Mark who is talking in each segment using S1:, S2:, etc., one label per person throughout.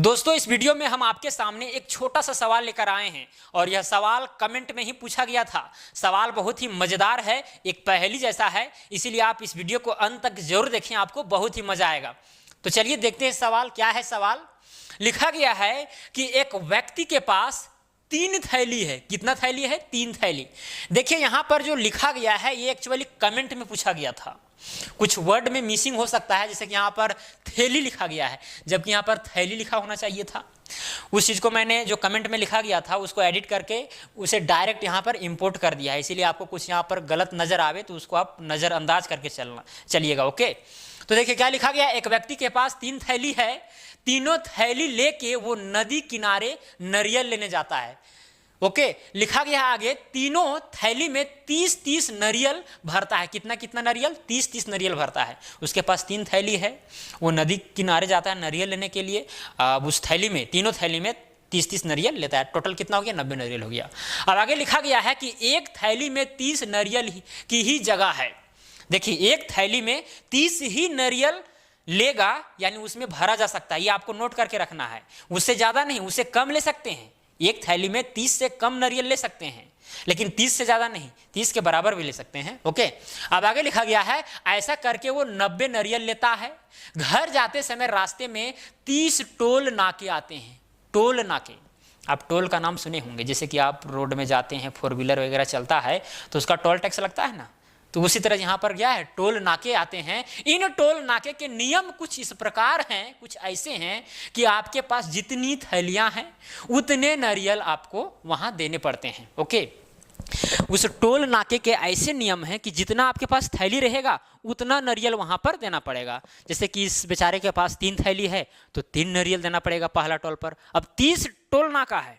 S1: दोस्तों, इस वीडियो में हम आपके सामने एक छोटा सा सवाल लेकर आए हैं और यह सवाल कमेंट में ही पूछा गया था। सवाल बहुत ही मज़ेदार है, एक पहेली जैसा है, इसीलिए आप इस वीडियो को अंत तक जरूर देखें, आपको बहुत ही मजा आएगा। तो चलिए देखते हैं सवाल क्या है। सवाल लिखा गया है कि एक व्यक्ति के पास 3 थैली है। कितना थैली है? 3 थैली। देखिए यहाँ पर जो लिखा गया है ये एक्चुअली कमेंट में पूछा गया था, कुछ वर्ड में मिसिंग हो सकता है, जैसे कि यहाँ पर थैली लिखा गया है जबकि यहाँ पर थैली लिखा होना चाहिए था। उस चीज़ को मैंने जो कमेंट में लिखा गया था उसको एडिट करके उसे डायरेक्ट यहाँ पर इंपोर्ट कर दिया है, इसीलिए आपको कुछ यहाँ पर गलत नज़र आवे तो उसको आप नज़रअंदाज करके चलिएगा। ओके, तो देखिए क्या लिखा गया। एक व्यक्ति के पास 3 थैली है, तीनों थैली लेके वो नदी किनारे नारियल लेने जाता है। ओके, लिखा गया आगे तीनों थैली में 30-30 नारियल भरता है। कितना कितना नारियल? 30-30 नारियल भरता है। उसके पास 3 थैली है, वो नदी किनारे जाता है नारियल लेने के लिए। अब उस थैली में, तीनों थैली में 30-30 नारियल लेता है। टोटल कितना हो गया? 90 नारियल हो गया। अब आगे लिखा गया है कि एक थैली में 30 नारियल की ही जगह है। देखिए, एक थैली में 30 ही नारियल लेगा, यानी उसमें भरा जा सकता है। ये आपको नोट करके रखना है, उससे ज़्यादा नहीं, उससे कम ले सकते हैं। एक थैली में 30 से कम नारियल ले सकते हैं, लेकिन 30 से ज़्यादा नहीं, 30 के बराबर भी ले सकते हैं। ओके, अब आगे लिखा गया है ऐसा करके वो 90 नारियल लेता है। घर जाते समय रास्ते में 30 टोल नाके आते हैं। टोल नाके, आप टोल का नाम सुने होंगे, जैसे कि आप रोड में जाते हैं, 4 व्हीलर वगैरह चलता है तो उसका टोल टैक्स लगता है ना, तो उसी तरह यहाँ पर क्या है, टोल नाके आते हैं। इन टोल नाके के नियम कुछ इस प्रकार हैं, कुछ ऐसे हैं कि आपके पास जितनी थैलियाँ हैं उतने नारियल आपको वहाँ देने पड़ते हैं। ओके, उस टोल नाके के ऐसे नियम हैं कि जितना आपके पास थैली रहेगा उतना नारियल वहाँ पर देना पड़ेगा। जैसे कि इस बेचारे के पास 3 थैली है तो 3 नारियल देना पड़ेगा पहला टोल पर। अब 30 टोल नाका है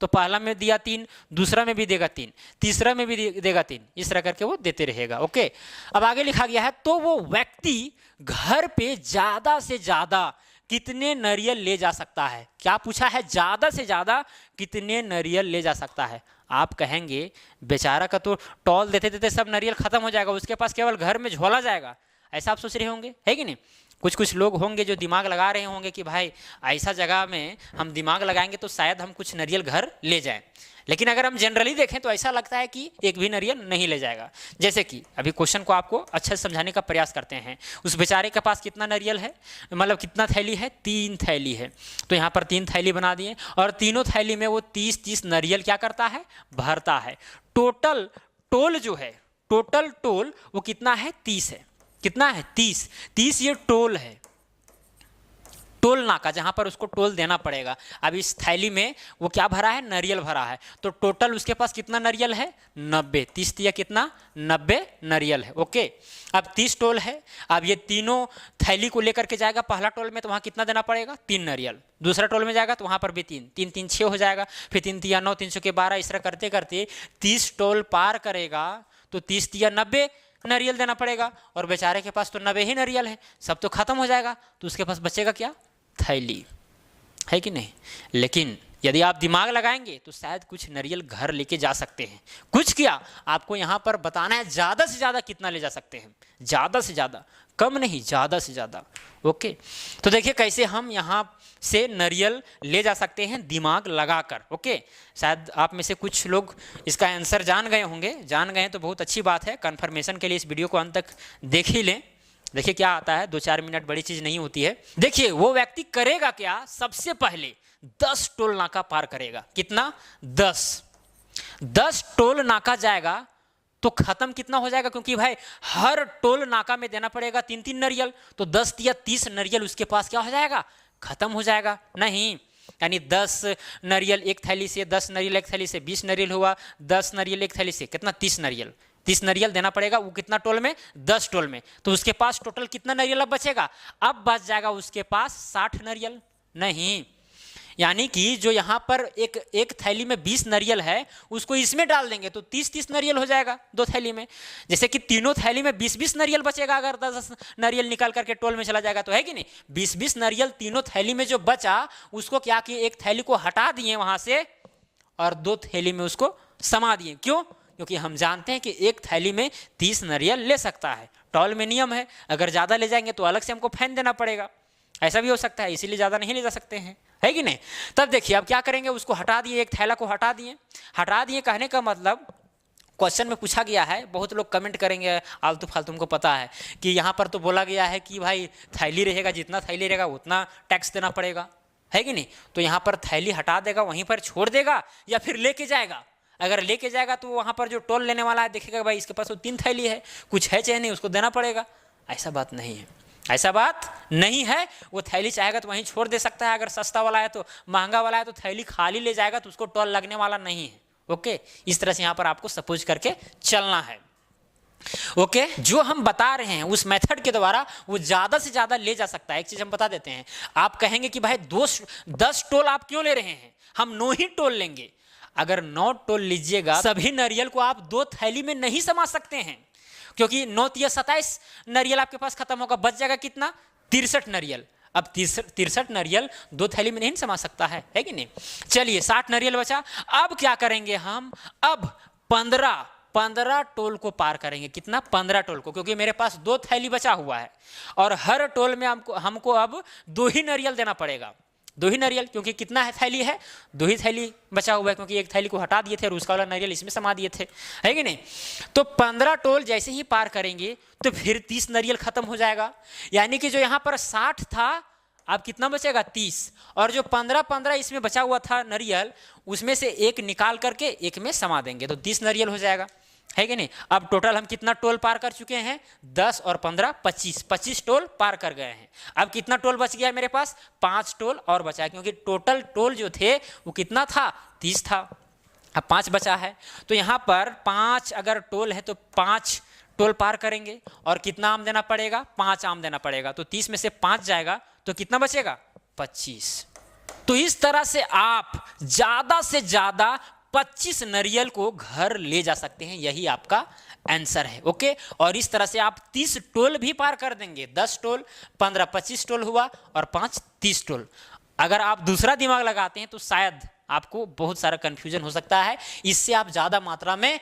S1: तो पहला में दिया 3, दूसरा में भी देगा 3, तीसरा में भी देगा 3, इस तरह करके वो देते रहेगा। ओके, अब आगे लिखा गया है तो वो व्यक्ति घर पे ज़्यादा से ज़्यादा कितने नारियल ले जा सकता है। क्या पूछा है? ज़्यादा से ज़्यादा कितने नारियल ले जा सकता है। आप कहेंगे बेचारा का तो टॉल देते देते सब नारियल खत्म हो जाएगा, उसके पास केवल घर में झोला जाएगा, ऐसा आप सोच रहे होंगे, है कि नहीं? कुछ लोग होंगे जो दिमाग लगा रहे होंगे कि भाई ऐसा जगह में हम दिमाग लगाएंगे तो शायद हम कुछ नारियल घर ले जाएं, लेकिन अगर हम जनरली देखें तो ऐसा लगता है कि एक भी नारियल नहीं ले जाएगा। जैसे कि अभी क्वेश्चन को आपको अच्छे से समझाने का प्रयास करते हैं। उस बेचारे के पास कितना नारियल है, मतलब कितना थैली है? 3 थैली है। तो यहाँ पर 3 थैली बना दिए और तीनों थैली में वो 30-30 नारियल क्या करता है? भरता है। टोटल टोल जो है, टोटल टोल वो कितना है? 30 है। कितना है? 30 ये टोल है, टोल नाका जहां पर उसको टोल देना पड़ेगा। अब इस थैली में वो क्या भरा है? नारियल भरा है, तो टोटल उसके पास कितना नारियल है? 90। 30 दिया कितना? 90 नारियल है। ओके, अब 30 टोल है। अब ये तीनों थैली को लेकर के जाएगा पहला टोल में, तो वहां कितना देना पड़ेगा? 3 नारियल। दूसरा टोल में जाएगा तो वहां पर भी 3, 3 3 6 हो जाएगा, फिर 3 3 9, 300 के 12, इस तरह करते करते 30 टोल पार करेगा तो 30 3 90 नारियल देना पड़ेगा, और बेचारे के पास तो 90 ही नारियल है, सब तो खत्म हो जाएगा, तो उसके पास बचेगा क्या? थैली, है कि नहीं? लेकिन यदि आप दिमाग लगाएंगे तो शायद कुछ नारियल घर लेके जा सकते हैं। कुछ क्या आपको यहाँ पर बताना है, ज़्यादा से ज़्यादा कितना ले जा सकते हैं, ज़्यादा से ज़्यादा, कम नहीं, ज़्यादा से ज़्यादा। ओके, तो देखिए कैसे हम यहाँ से नारियल ले जा सकते हैं दिमाग लगाकर। ओके, शायद आप में से कुछ लोग इसका आंसर जान गए होंगे। जान गए तो बहुत अच्छी बात है। कन्फर्मेशन के लिए इस वीडियो को अंत तक देख ही लें। देखिए क्या आता है, 2-4 मिनट बड़ी चीज नहीं होती है। देखिए वो व्यक्ति करेगा क्या? सबसे पहले 10 टोल नाका पार करेगा। कितना? 10 टोल नाका जाएगा तो खत्म कितना हो जाएगा, क्योंकि भाई हर टोल नाका में देना पड़ेगा 3-3 नारियल, तो 10 या 30 नारियल उसके पास क्या हो जाएगा? खत्म हो जाएगा। नहीं, यानी 10 नारियल एक थैली से, 10 नारियल एक थैली से 20 नारियल हुआ, 10 नारियल एक थैली से कितना? 30 नारियल। 30 नारियल देना पड़ेगा, वो कितना टोल में? 10 टोल में। तो उसके पास टोटल कितना नारियल अब बचेगा? अब बच जाएगा उसके पास 60 नारियल। नहीं, यानी कि जो यहाँ पर एक थैली में 20 नारियल है उसको इसमें डाल देंगे तो 30-30 नारियल हो जाएगा 2 थैली में। जैसे कि तीनों थैली में 20-20 नारियल बचेगा, अगर 10 नारियल निकाल करके टोल में चला जाएगा तो, है कि नहीं? 20-20 नारियल तीनों थैली में जो बचा उसको क्या किए? एक थैली को हटा दिए वहां से और 2 थैली में उसको समा दिए। क्यों? क्योंकि हम जानते हैं कि एक थैली में 30 नारियल ले सकता है। टॉल में नियम है, अगर ज़्यादा ले जाएंगे तो अलग से हमको फाइन देना पड़ेगा। ऐसा भी हो सकता है, इसीलिए ज़्यादा नहीं ले जा सकते हैं, है कि नहीं। तब देखिए अब क्या करेंगे, उसको हटा दिए, एक थैला को हटा दिए। कहने का मतलब क्वेश्चन में पूछा गया है, बहुत लोग कमेंट करेंगे आलतू फालतू, तुमको पता है कि यहाँ पर तो बोला गया है कि भाई थैली रहेगा, जितना थैली रहेगा उतना टैक्स देना पड़ेगा, है कि नहीं। तो यहाँ पर थैली हटा देगा, वहीं पर छोड़ देगा या फिर लेके जाएगा। अगर लेके जाएगा तो वहाँ पर जो टोल लेने वाला है देखेगा भाई इसके पास तो 3 थैली है, कुछ है चाहे नहीं, उसको देना पड़ेगा। ऐसा बात नहीं है, ऐसा बात नहीं है। वो थैली चाहेगा तो वहीं छोड़ दे सकता है, अगर सस्ता वाला है तो, महंगा वाला है तो थैली खाली ले जाएगा तो उसको टोल लगने वाला नहीं है। ओके, इस तरह से यहाँ पर आपको सपोज करके चलना है। ओके, जो हम बता रहे हैं उस मेथड के द्वारा वो ज़्यादा से ज़्यादा ले जा सकता है। एक चीज़ हम बता देते हैं, आप कहेंगे कि भाई 10 टोल आप क्यों ले रहे हैं, हम 9 ही टोल लेंगे। अगर 9 टोल लीजिएगा, सभी नारियल को आप 2 थैली में नहीं समा सकते हैं, क्योंकि 9 या 27 नारियल आपके पास खत्म होगा, बच जाएगा कितना, 63 नारियल। अब 63 नारियल 2 थैली में नहीं समा सकता है कि नहीं। चलिए 60 नारियल बचा। अब क्या करेंगे हम, अब 15 टोल को पार करेंगे। कितना, 15 टोल को, क्योंकि मेरे पास 2 थैली बचा हुआ है और हर टोल में हमको अब 2 ही नारियल देना पड़ेगा। 2 ही नारियल, क्योंकि कितना है थैली है, 2 ही थैली बचा हुआ है, क्योंकि एक थैली को हटा दिए थे और उसका वाला नारियल इसमें समा दिए थे, है कि नहीं। तो 15 टोल जैसे ही पार करेंगे तो फिर 30 नारियल खत्म हो जाएगा। यानी कि जो यहाँ पर 60 था, अब कितना बचेगा, 30, और जो 15 इसमें बचा हुआ था नारियल, उसमें से एक निकाल करके एक में समा देंगे तो 30 नारियल हो जाएगा, है कि नहीं। अब टोटल हम कितना टोल पार कर चुके हैं, 10 और 15 25 टोल पार कर गए हैं। अब कितना टोल बच गया है मेरे पास, 5 टोल और बचा है, क्योंकि टोटल टोल जो थे वो कितना था, 30 था। अब 5 बचा है, तो यहाँ पर 5 अगर टोल है तो 5 टोल पार करेंगे और कितना आम देना पड़ेगा, 5 आम देना पड़ेगा। तो 30 में से 5 जाएगा तो कितना बचेगा, 25। तो इस तरह से आप ज़्यादा से ज़्यादा 25 नारियल को घर ले जा सकते हैं, यही आपका आंसर है। ओके, और इस तरह से आप 30 टोल भी पार कर देंगे। 10 टोल, 15 25 टोल हुआ और 5 30 टोल। अगर आप दूसरा दिमाग लगाते हैं तो शायद आपको बहुत सारा कन्फ्यूजन हो सकता है, इससे आप ज़्यादा मात्रा में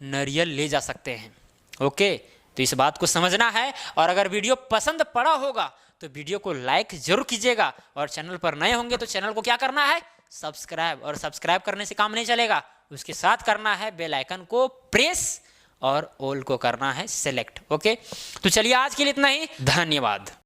S1: नारियल ले जा सकते हैं। ओके, तो इस बात को समझना है। और अगर वीडियो पसंद पड़ा होगा तो वीडियो को लाइक जरूर कीजिएगा, और चैनल पर नए होंगे तो चैनल को क्या करना है, सब्सक्राइब। और सब्सक्राइब करने से काम नहीं चलेगा, उसके साथ करना है बेल आइकन को प्रेस और ऑल को करना है सेलेक्ट। ओके, तो चलिए आज के लिए इतना ही, धन्यवाद।